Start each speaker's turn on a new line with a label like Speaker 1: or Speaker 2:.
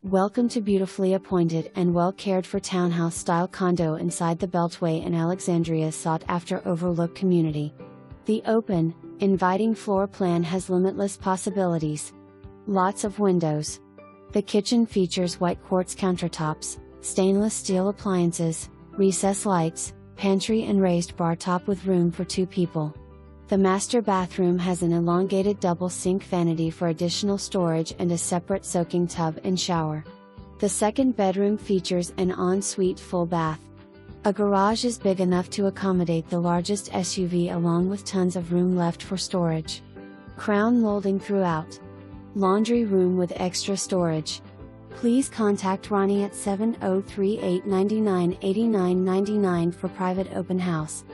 Speaker 1: Welcome to beautifully appointed and well cared for townhouse-style condo inside the Beltway in Alexandria's sought-after Overlook community. The open, inviting floor plan has limitless possibilities. Lots of windows. The kitchen features white quartz countertops, stainless steel appliances, recessed lights, pantry and raised bar top with room for 2 people. The master bathroom has an elongated double sink vanity for additional storage and a separate soaking tub and shower. The second bedroom features an ensuite full bath. A garage is big enough to accommodate the largest SUV along with tons of room left for storage. Crown molding throughout. Laundry room with extra storage. Please contact Ronnie at 7038998999 for private open house.